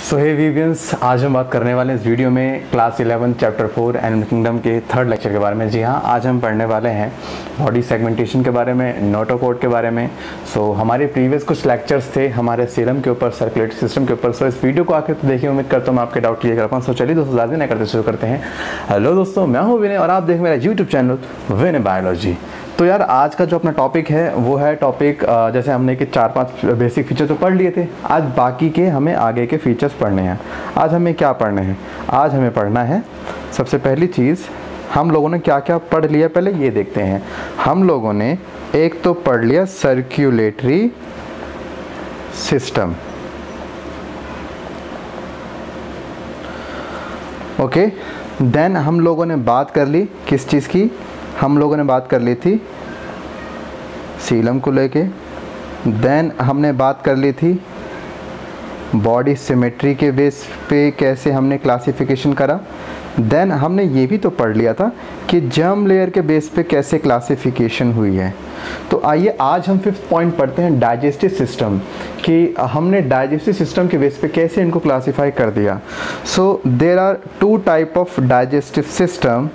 सो हे वीवियंस, आज हम बात करने वाले हैं इस वीडियो में क्लास 11 चैप्टर 4 एनिमल किंगडम के थर्ड लेक्चर के बारे में। जी हाँ, आज हम पढ़ने वाले हैं बॉडी सेगमेंटेशन के बारे में, नोटोकोड के बारे में। हमारे प्रीवियस कुछ लेक्चर्स थे हमारे सीरम के ऊपर, सर्कुलेटरी सिस्टम के ऊपर। इस वीडियो को आखिर तो देखिए, उम्मीद करता हूँ मैं आपके डाउट क्लियर कर पाऊँ। चलिए दोस्तों, ज़्यादा नहीं करते शुरू करते हैं। हेलो दोस्तों, मैं हूँ विनय और आप देख मेरा यूट्यूब चैनल विनय बायोलॉजी। तो यार, आज का जो अपना टॉपिक है वो है टॉपिक, जैसे हमने कि 4-5 बेसिक फीचर तो पढ़ लिए थे, आज बाकी के हमें आगे के फीचर्स पढ़ने हैं। आज हमें क्या पढ़ने हैं? आज हमें पढ़ना है, सबसे पहली चीज़ हम लोगों ने क्या क्या पढ़ लिया पहले ये देखते हैं। हम लोगों ने एक तो पढ़ लिया सर्कुलेटरी सिस्टम, ओके। देन हम लोगों ने बात कर ली किस चीज़ की? हम लोगों ने बात कर ली थी सीलम को लेके। देन हमने बात कर ली थी बॉडी सिमेट्री के बेस पे कैसे हमने क्लासिफिकेशन करा। देन हमने ये भी तो पढ़ लिया था कि जर्म लेयर के बेस पे कैसे क्लासिफिकेशन हुई है। तो आइए आज हम 5th पॉइंट पढ़ते हैं, डाइजेस्टिव सिस्टम, कि हमने डाइजेस्टिव सिस्टम के बेस पे कैसे इनको क्लासीफाई कर दिया। So there are 2 type of digestive system.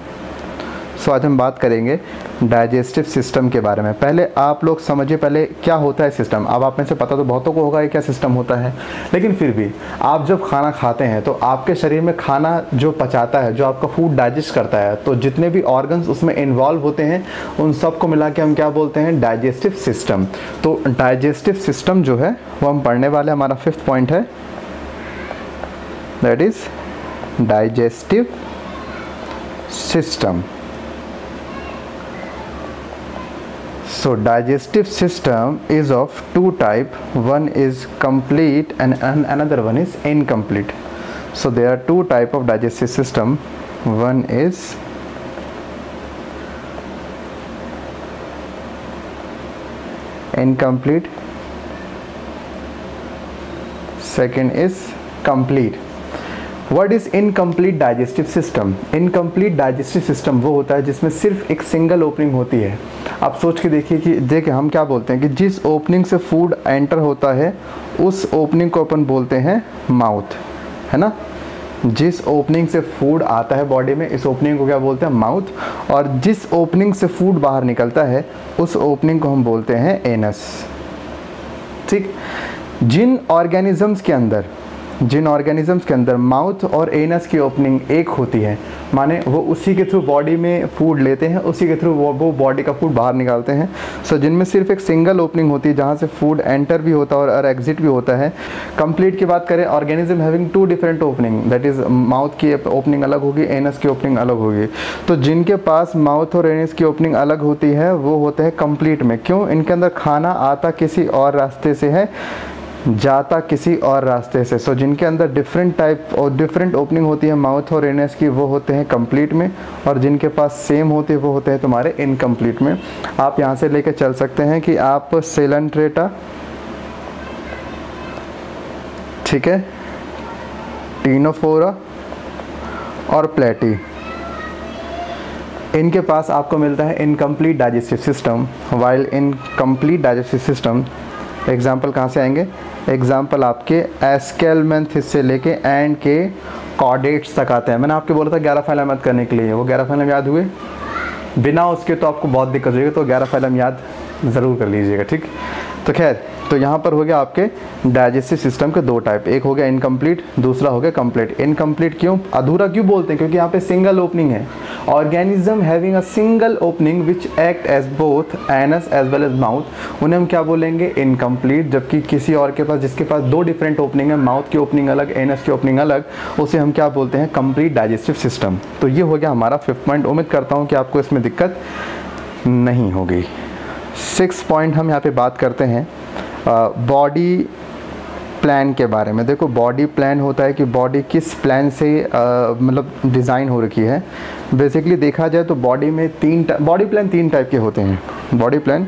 So आज हम बात करेंगे डाइजेस्टिव सिस्टम के बारे में। पहले आप लोग समझिए पहले क्या होता है सिस्टम। अब आप में से पता तो बहुतों को होगा ये क्या सिस्टम होता है, लेकिन फिर भी आप जब खाना खाते हैं तो आपके शरीर में खाना जो पचाता है, जो आपका फूड डाइजेस्ट करता है, तो जितने भी ऑर्गन्स उसमें इन्वॉल्व होते हैं उन सब को मिला के हम क्या बोलते हैं? Digestive system. तो डाइजेस्टिव सिस्टम जो है वो हम पढ़ने वाले, हमारा 5th पॉइंट है, that is digestive system. So digestive system is of 2 type, one is complete and another one is incomplete. So there are 2 type of digestive system, one is incomplete, second is complete. What is incomplete digestive system? Incomplete digestive system वो होता है जिसमें सिर्फ एक single opening होती है। आप सोच के देखिए कि देखिए हम क्या बोलते हैं कि जिस ओपनिंग से फूड एंटर होता है उस ओपनिंग को अपन बोलते हैं माउथ, है ना। जिस ओपनिंग से फूड आता है बॉडी में, इस ओपनिंग को क्या बोलते हैं? माउथ। और जिस ओपनिंग से फूड बाहर निकलता है उस ओपनिंग को हम बोलते हैं एनस, ठीक। जिन ऑर्गेनिजम्स के अंदर माउथ और एनस की ओपनिंग एक होती है, माने वो उसी के थ्रू बॉडी में फूड लेते हैं, उसी के थ्रू वो बॉडी का फूड बाहर निकालते हैं। सो जिनमें सिर्फ एक सिंगल ओपनिंग होती है जहाँ से फूड एंटर भी होता है और एग्जिट भी होता है। कंप्लीट की बात करें, organism having 2 different opening, that is mouth की ओपनिंग अलग होगी, एनस की ओपनिंग अलग होगी। तो जिनके पास माउथ और एनस की ओपनिंग अलग होती है वो होते हैं कंप्लीट में। क्यों? इनके अंदर खाना आता किसी और रास्ते से है, जाता किसी और रास्ते से। सो जिनके अंदर डिफरेंट टाइप और डिफरेंट ओपनिंग होती है माउथ और एनस की, वो होते हैं कंप्लीट में, और जिनके पास सेम होती है वो होते हैं तुम्हारे इनकम्प्लीट में। आप यहाँ से लेके चल सकते हैं कि आप सेलेंट्रेटा, ठीक है, टीनोफोरा और प्लेटी, इनके पास आपको मिलता है incomplete digestive system. While incomplete digestive system, example कहाँ से आएंगे? एग्जाम्पल आपके एस्केलमेंथिस से लेके एंड के कॉर्डेट्स तक आते हैं। मैंने आपको बोला था 11 फाइलम याद करने के लिए, वो 11 फाइलम याद हुए? बिना उसके तो आपको बहुत दिक्कत होगी, तो 11 फाइलम याद ज़रूर कर लीजिएगा, ठीक। तो खैर, तो यहाँ पर हो गया आपके डाइजेस्टिव सिस्टम के 2 टाइप, एक हो गया इनकम्प्लीट, दूसरा हो गया कंप्लीट। इनकम्प्लीट क्यों, अधूरा क्यों बोलते हैं? क्योंकि यहाँ पे सिंगल ओपनिंग है। Organism having a single opening which act as both anus as well as mouth, उन्हें हम क्या बोलेंगे? इनकम्प्लीट। जबकि किसी और के पास, जिसके पास 2 डिफरेंट ओपनिंग है, माउथ की ओपनिंग अलग, एनस की ओपनिंग अलग, उसे हम क्या बोलते हैं? Complete digestive system. तो ये हो गया हमारा 5th पॉइंट। उम्मीद करता हूँ कि आपको इसमें दिक्कत नहीं होगी। 6th पॉइंट हम यहाँ पे बात करते हैं बॉडी प्लान के बारे में। देखो, बॉडी प्लान होता है कि बॉडी किस प्लान से मतलब डिज़ाइन हो रखी है। बेसिकली देखा जाए तो बॉडी में बॉडी प्लान 3 टाइप के होते हैं। बॉडी प्लान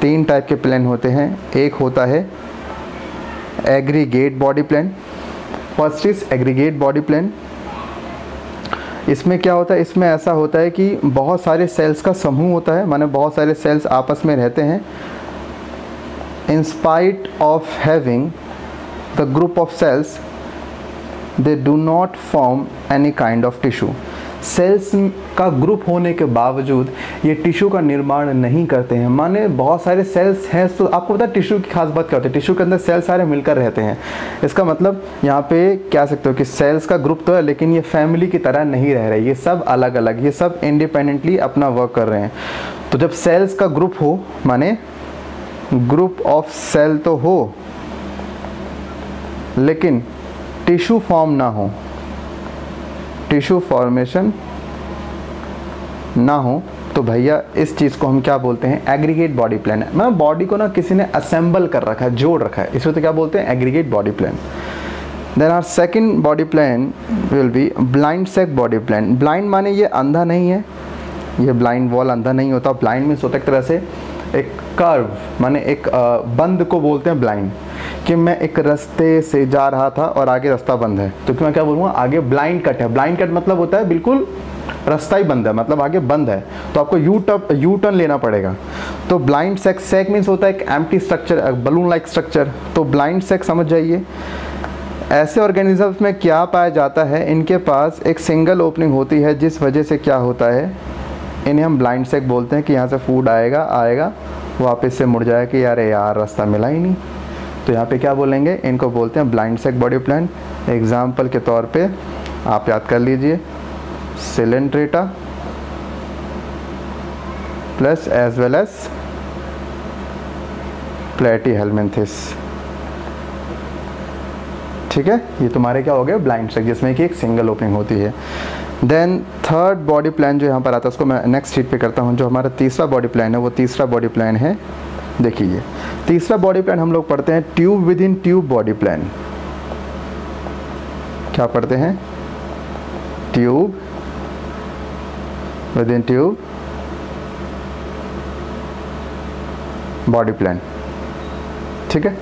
3 टाइप के प्लान होते हैं। एक होता है aggregate body plan. First is aggregate body plan. इसमें क्या होता है? इसमें ऐसा होता है कि बहुत सारे सेल्स का समूह होता है, माने बहुत सारे सेल्स आपस में रहते हैं। in spite of having the group of cells they do not form any kind of tissue. Cells का ग्रुप होने के बावजूद ये टिश्यू का निर्माण नहीं करते हैं। माने बहुत सारे सेल्स हैं, तो आपको पता है टिश्यू की खास बात क्या होती है, टिश्यू के अंदर सेल सारे मिलकर रहते हैं। इसका मतलब यहाँ पे कह सकते हो कि सेल्स का ग्रुप तो है, लेकिन ये फैमिली की तरह नहीं रह रहे, ये सब अलग अलग, ये सब इंडिपेंडेंटली अपना वर्क कर रहे हैं। तो जब सेल्स का ग्रुप हो, माने ग्रुप ऑफ सेल तो हो, लेकिन टिश्यू फॉर्म ना हो, टिश्यू फॉर्मेशन ना हो, तो भैया इस चीज़ को हम क्या बोलते हैं, एग्रीगेट बॉडी प्लान। मतलब बॉडी को ना किसी ने असेंबल कर रखा है, जोड़ रखा है, इसको तो क्या बोलते हैं, aggregate body plan. Then our second body plan will be blind sac body plan. Blind माने ये अंधा नहीं है, ये ब्लाइंड वॉल अंधा नहीं होता। ब्लाइंड मीन्स होता है एक तरह से एक कर्व, माने एक बंद को बोलते हैं ब्लाइंड, कि मैं एक रास्ते से जा रहा था और आगे रास्ता बंद है, तो मैं क्या बोलूँगा, आगे ब्लाइंड कट है। ब्लाइंड कट मतलब होता है बिल्कुल रास्ता ही बंद है, मतलब आगे बंद है, तो आपको यू टर्न लेना पड़ेगा। तो ब्लाइंड सेक, सेक मीन्स होता है एक empty structure, balloon like structure. तो ब्लाइंड सेक समझ जाइए। ऐसे ऑर्गेनिजम्स में क्या पाया जाता है, इनके पास एक सिंगल ओपनिंग होती है, जिस वजह से क्या होता है, इन्हें हम ब्लाइंड सेक बोलते हैं कि यहाँ से फूड आएगा वापस से मुड़ जाए कि यार रास्ता मिला ही नहीं। तो यहाँ पे क्या बोलेंगे, इनको बोलते हैं blind sac body plan. Example के तौर पे आप याद कर लीजिए, Coelenterata plus as well as Platyhelminthes. ठीक है, ये तुम्हारे क्या हो गए, ब्लाइंड सेक, जिसमें कि एक सिंगल ओपनिंग होती है। देन थर्ड बॉडी प्लान जो यहाँ पर आता है, उसको मैं नेक्स्ट शीट पे करता हूँ। जो हमारा तीसरा बॉडी प्लान है, वो तीसरा बॉडी प्लान है, देखिए तीसरा बॉडी प्लान हम लोग पढ़ते हैं tube within tube body plan. क्या पढ़ते हैं, tube within tube body plan. ठीक है,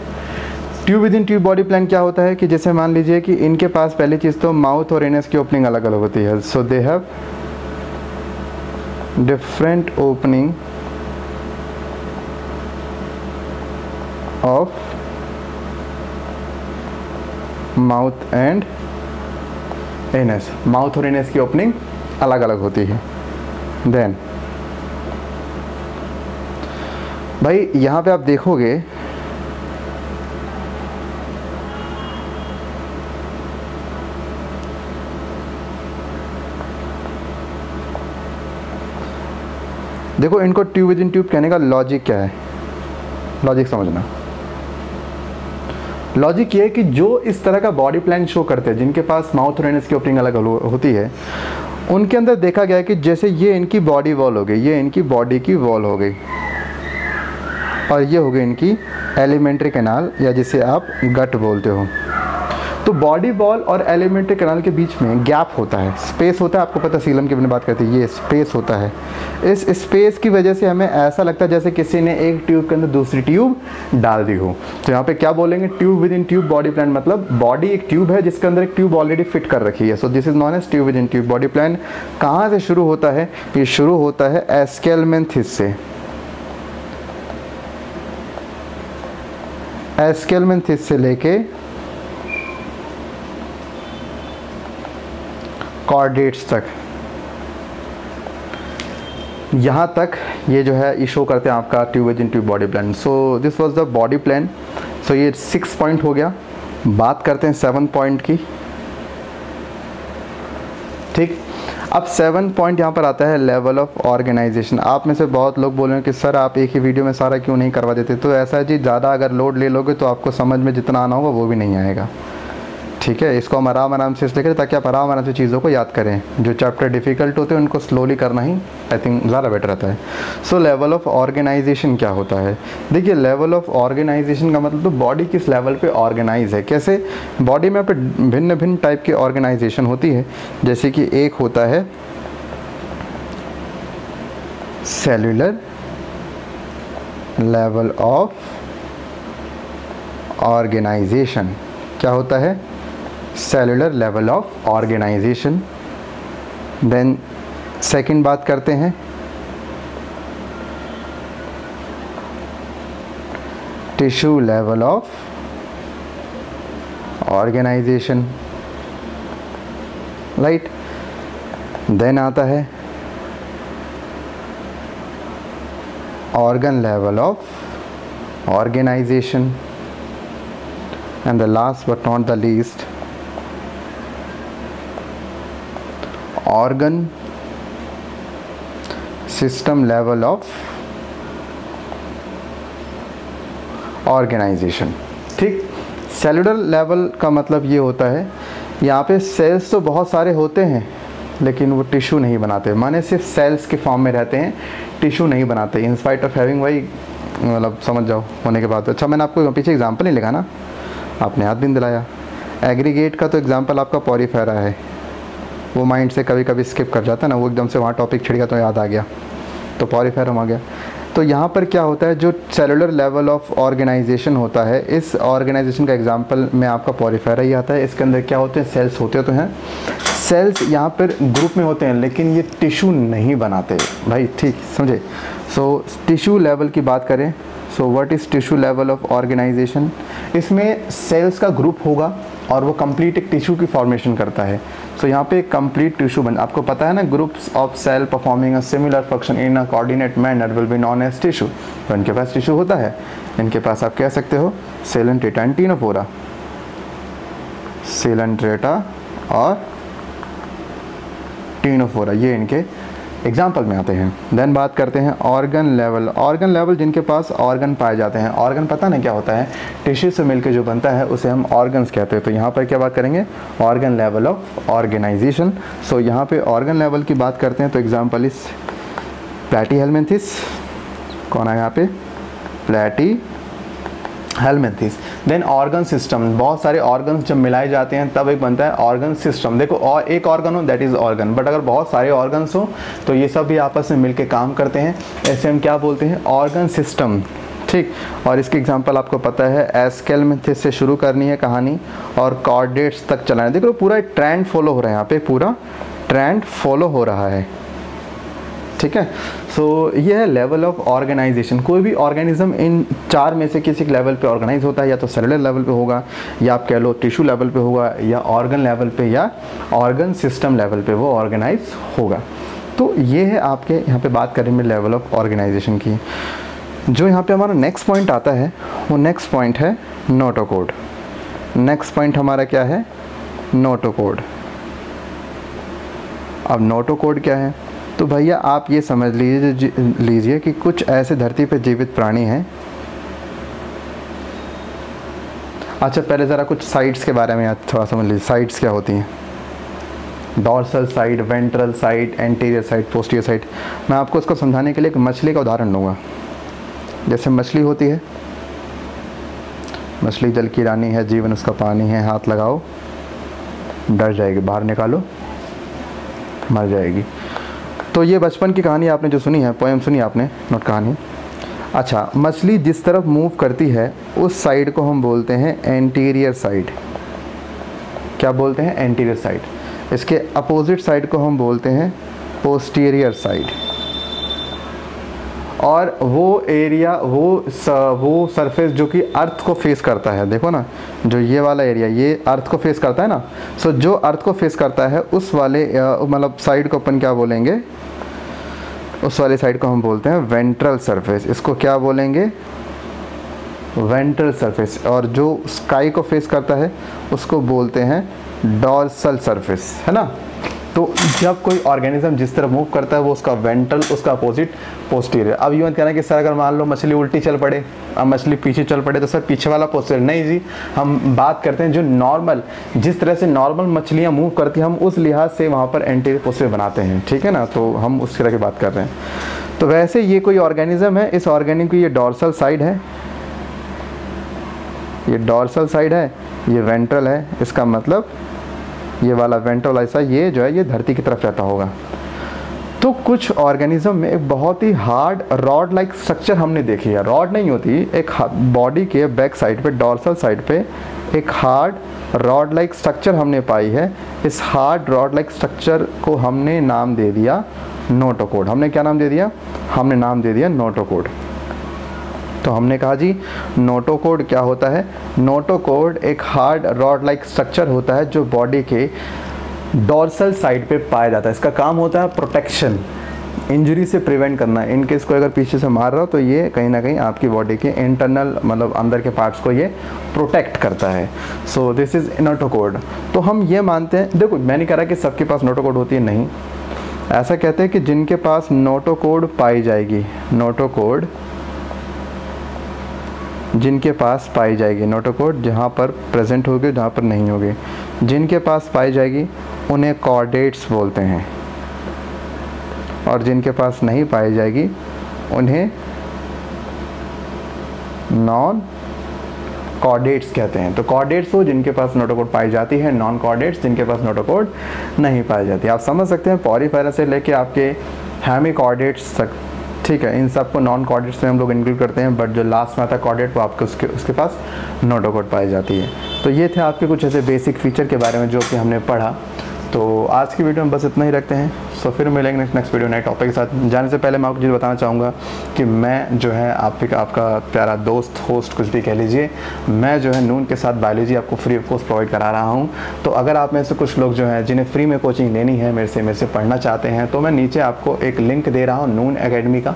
tube within tube body plan क्या होता है कि जैसे मान लीजिए कि इनके पास पहली चीज़ तो माउथ और एनस की ओपनिंग अलग अलग होती है। So they have different opening of mouth and anus. Mouth और एनस की ओपनिंग अलग अलग होती है। देन भाई यहाँ पे आप देखोगे देखो, इनको ट्यूब विद इन ट्यूब कहने का लॉजिक क्या है, लॉजिक समझना। लॉजिक ये है कि जो इस तरह का बॉडी प्लान शो करते हैं, जिनके पास माउथ और एनस की ओपनिंग अलग होती है, उनके अंदर देखा गया है कि जैसे ये इनकी बॉडी वॉल हो गई, ये इनकी बॉडी की वॉल हो गई, और ये हो गई इनकी एलिमेंट्री कैनाल, या जिसे आप गट बोलते हो। तो बॉडी वॉल और एलिमेंट्री कैनाल के बीच में गैप होता है, स्पेस होता है। आपको पता है, सीलम की अपनी बात करते हैं, ये स्पेस होता है। इस स्पेस की वजह से हमें ऐसा लगता है जैसे किसी ने एक ट्यूब के अंदर दूसरी ट्यूब डाल दी हो। तो यहाँ पे क्या बोलेंगे, tube within tube body plan, मतलब बॉडी एक ट्यूब है जिसके अंदर एक ट्यूब ऑलरेडी फिट कर रखी है। So this is known as tube within tube body plan. कहाँ से शुरू होता है, ये शुरू होता है एस्केलमेंथिस से। एस्केलमेंथिस से लेके कॉर्डेट्स तक, यहाँ तक ये जो है ये शो करते हैं आपका tube within tube body plan. So this was the body plan. So ये 6 पॉइंट हो गया। बात करते हैं 7 पॉइंट की। ठीक, अब 7 पॉइंट यहाँ पर आता है लेवल ऑफ ऑर्गेनाइजेशन। आप में से बहुत लोग बोल रहे हैं कि सर आप एक ही वीडियो में सारा क्यों नहीं करवा देते। तो ऐसा है जी, ज़्यादा अगर लोड ले लोगे तो आपको समझ में जितना आना होगा वो भी नहीं आएगा। ठीक है, इसको हम आराम से इसलिए करें ताकि आप आराम से चीज़ों को याद करें। जो चैप्टर डिफ़िकल्ट होते हैं उनको स्लोली करना ही आई थिंक ज़्यादा बेटर रहता है। सो लेवल ऑफ ऑर्गेनाइजेशन क्या होता है, देखिए लेवल ऑफ ऑर्गेनाइजेशन का मतलब तो बॉडी किस लेवल पे ऑर्गेनाइज है। कैसे, बॉडी में पे भिन्न भिन्न टाइप की ऑर्गेनाइजेशन होती है। जैसे कि एक होता है सेल्यूलर लेवल ऑफ ऑर्गेनाइजेशन। क्या होता है, cellular level of organisation. Then second बात करते हैं tissue level of organisation. Right. Then आता है organ level of organization, and the last but not the least, organ system level of organization। ठीक, cellular level का मतलब ये होता है, यहाँ पे सेल्स तो बहुत सारे होते हैं लेकिन वो टिश्यू नहीं बनाते, माने सिर्फ सेल्स के फॉर्म में रहते हैं, टिश्यू नहीं बनाते, इन स्पाइट ऑफ हैविंग, वही मतलब समझ जाओ होने के बाद। अच्छा, मैंने आपको पीछे एग्जांपल नहीं लिखा ना, आपने याद भी नहीं दिलाया। एग्रीगेट का तो एग्जांपल आपका पॉरीफेरा है, वो माइंड से कभी कभी स्किप कर जाता है ना, वो एकदम से वहाँ टॉपिक छिड़ गया तो याद आ गया, तो पॉरीफेरम आ गया। तो यहाँ पर क्या होता है, जो सेलुलर लेवल ऑफ ऑर्गेनाइजेशन होता है, इस ऑर्गेनाइजेशन का एग्जांपल में आपका पॉरीफेरा ही आता है। इसके अंदर क्या होते हैं, सेल्स होते तो हैं, सेल्स यहाँ पर ग्रुप में होते हैं लेकिन ये टिश्यू नहीं बनाते भाई, ठीक समझे। सो टिश्यू लेवल की बात करें, so what is tissue level of organisation, इसमें सेल्स का ग्रुप होगा और वो कंप्लीट एक टिश्यू की फॉर्मेशन करता है। सो यहाँ पे एक कंप्लीट टिश्यू बन, आपको पता है ना, groups of cell performing a similar function in a coordinate manner will be known as tissue. तो इनके पास टिश्यू होता है, इनके पास आप कह सकते हो सेलेंट्रेटा एंड टिनोफोरा, सेलेंट्रेटा और टिनोफोरा, ये इनके एग्जाम्पल में आते हैं। देन बात करते हैं ऑर्गन लेवल। ऑर्गन लेवल जिनके पास ऑर्गन पाए जाते हैं, ऑर्गन पता ना क्या होता है, टिश्यू से मिलकर जो बनता है उसे हम ऑर्गन्स कहते हैं। तो यहाँ पर क्या बात करेंगे, ऑर्गन लेवल ऑफ ऑर्गेनाइजेशन। सो यहाँ पे ऑर्गन लेवल की बात करते हैं तो एग्जाम्पल इस प्लैटीहेल्मिन्थिस, कौन है यहाँ पे, प्लैटीहेल्मिन्थिस। देन ऑर्गन सिस्टम, बहुत सारे ऑर्गन्स जब मिलाए जाते हैं तब एक बनता है ऑर्गन सिस्टम। देखो, और एक ऑर्गन हो दैट इज ऑर्गन, बट अगर बहुत सारे ऑर्गन्स हो तो ये सब भी आपस में मिलके काम करते हैं, ऐसे हम क्या बोलते हैं, ऑर्गन सिस्टम। ठीक, और इसके एग्जांपल आपको पता है, एस्केल्मिन्थिस से शुरू करनी है कहानी और कॉर्डेट्स तक चलाना है। देखो पूरा ट्रेंड फॉलो हो रहा है, यहाँ पे पूरा ट्रेंड फॉलो हो रहा है, ठीक है। सो ये है लेवल ऑफ ऑर्गेनाइजेशन। कोई भी ऑर्गेनिज्म इन चार में से किसी लेवल पे ऑर्गेनाइज होता है, या तो सेलुलर लेवल पे होगा, या आप कह लो टिश्यू लेवल पे होगा, या ऑर्गन लेवल पे, या ऑर्गन सिस्टम लेवल पे वो ऑर्गेनाइज होगा। तो ये है आपके यहाँ पे बात करें में लेवल ऑफ ऑर्गेनाइजेशन की। जो यहाँ पे हमारा नेक्स्ट पॉइंट आता है, वो नेक्स्ट पॉइंट है नोटोकोड। नेक्स्ट पॉइंट हमारा क्या है, नोटोकोड। अब नोटोकोड क्या है, तो भैया आप ये समझ लीजिए कि कुछ ऐसे धरती पे जीवित प्राणी हैं। अच्छा, पहले ज़रा कुछ साइड्स के बारे में थोड़ा समझ लीजिए। साइड्स क्या होती हैं, dorsal side, ventral side, anterior side, posterior side. मैं आपको इसको समझाने के लिए एक मछली का उदाहरण लूँगा। जैसे मछली होती है, मछली जल की रानी है, जीवन उसका पानी है, हाथ लगाओ डर जाएगी, बाहर निकालो मर जाएगी। तो ये बचपन की कहानी आपने जो सुनी है, पोएम सुनी आपने, नोट कहानी। अच्छा, मछली जिस तरफ मूव करती है उस साइड को हम बोलते हैं एंटीरियर साइड। क्या बोलते हैं, एंटीरियर साइड। इसके अपोजिट साइड को हम बोलते हैं पोस्टीरियर साइड। और वो एरिया, वो सरफेस जो कि अर्थ को फेस करता है, देखो ना, जो ये वाला एरिया ये अर्थ को फेस करता है ना। सो जो अर्थ को फेस करता है उस वाले मतलब साइड को अपन क्या बोलेंगे, उस वाले साइड को हम बोलते हैं वेंट्रल सरफेस। इसको क्या बोलेंगे, वेंट्रल सरफेस। और जो स्काई को फेस करता है उसको बोलते हैं डॉर्सल सरफेस, है ना। तो जब कोई ऑर्गेनिज्म जिस तरह मूव करता है वो उसका वेंट्रल, उसका अपोजिट पोस्टीरियर। अब यूँ मत कहना कि सर अगर मान लो मछली उल्टी चल पड़े, अब मछली पीछे चल पड़े तो सर पीछे वाला पोस्टीरियर। नहीं जी, हम बात करते हैं जो नॉर्मल, जिस तरह से नॉर्मल मछलियाँ मूव करती हैं हम उस लिहाज से वहाँ पर एंटीरियर पोस्टीरियर बनाते हैं, ठीक है ना। तो हम उस तरह की बात कर रहे हैं। तो वैसे ये कोई ऑर्गेनिज्म है, इस ऑर्गेनिज्म की ये डॉर्सल साइड है, ये डॉर्सल साइड है, ये वेंट्रल है। इसका मतलब ये वाला वेंट्रल ऐसा, ये जो है ये धरती की तरफ रहता होगा। तो कुछ ऑर्गेनिज्म में एक बहुत ही हार्ड रॉड लाइक स्ट्रक्चर हमने देखी है। रॉड नहीं होती, एक बॉडी के बैक साइड पे, डॉर्सल साइड पे एक हार्ड रॉड लाइक स्ट्रक्चर हमने पाई है। इस हार्ड रॉड लाइक स्ट्रक्चर को हमने नाम दे दिया नोटोकोड। हमने क्या नाम दे दिया, हमने नाम दे दिया नोटोकोड। तो हमने कहा जी नोटोकोड क्या होता है। नोटोकोड एक हार्ड रॉड लाइक स्ट्रक्चर होता है जो बॉडी के डॉर्सल साइड पे पाया जाता है। इसका काम होता है प्रोटेक्शन, इंजरी से प्रिवेंट करना। इनकेस कोई अगर पीछे से मार रहा हो तो ये कहीं ना कहीं आपकी बॉडी के इंटरनल मतलब अंदर के पार्ट्स को ये प्रोटेक्ट करता है। So this is notochord. तो हम ये मानते हैं, देखो मैं नहीं कह रहा कि सबके पास नोटोकॉर्ड होती है, नहीं, ऐसा कहते हैं कि जिनके पास नोटोकॉर्ड पाई जाएगी, नोटोकॉर्ड जिनके पास पाई जाएगी, नोटोकॉर्ड जहाँ पर प्रेजेंट होगी जहाँ पर नहीं होगी, जिनके पास पाई जाएगी उन्हें कॉर्डेट्स बोलते हैं, और जिनके पास नहीं पाई जाएगी उन्हें नॉन कॉर्डेट्स कहते हैं। तो कॉर्डेट्स वो जिनके पास नोटोकॉर्ड पाई जाती है, नॉन कॉर्डेट्स जिनके पास नोटोकॉर्ड नहीं पाई जाती। आप समझ सकते हैं पॉरीफेरा से लेके आपके हेमिकॉर्डेट्स तक, ठीक है, इन सबको नॉन कॉर्डेट्स में हम लोग इंक्लूड करते हैं, बट जो लास्ट में आता है कॉर्डेट वो आपके उसके पास नोटोकॉर्ड पाई जाती है। तो ये थे आपके कुछ ऐसे बेसिक फीचर के बारे में जो कि हमने पढ़ा। तो आज की वीडियो में बस इतना ही रखते हैं। सो फिर मिलेंगे नेक्स्ट वीडियो नए टॉपिक के साथ। जाने से पहले मैं आपको चीज़ बताना चाहूँगा कि मैं जो है आपका प्यारा दोस्त, होस्ट, कुछ भी कह लीजिए, मैं जो है नून के साथ बायोलॉजी आपको फ्री ऑफ कॉस्ट प्रोवाइड करा रहा हूँ। तो अगर आप में से कुछ लोग जो हैं जिन्हें फ्री में कोचिंग लेनी है, मेरे से पढ़ना चाहते हैं, तो मैं नीचे आपको एक लिंक दे रहा हूँ नून एकेडमी का,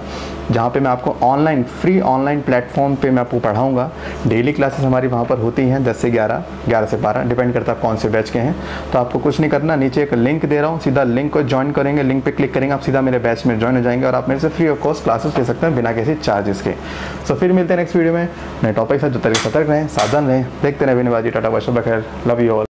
जहाँ पे मैं आपको ऑनलाइन फ्री ऑनलाइन प्लेटफॉर्म पे मैं आपको पढ़ाऊँगा। डेली क्लासेस हमारी वहाँ पर होती हैं 10 से 11, 11 से 12, डिपेंड करता है कौन से बैच के हैं। तो आपको कुछ नहीं करना, नीचे एक लिंक दे रहा हूँ, सीधा लिंक को ज्वाइन करेंगे, लिंक पे क्लिक करेंगे, आप सीधा मेरे बैच में ज्वाइन हो जाएंगे और आप मेरे से फ्री ऑफ कॉस्ट क्लासेस ले सकते हैं बिना किसी चार्जेस के। सो फिर मिलते हैं नेक्स्ट वीडियो में नए टॉपिक के साथ। जो तरीके सतर्क रहें, सावधान रहें, देखते रहें बिनबाजी। टाटा, बाय, शब बखैर, लव यू ऑल।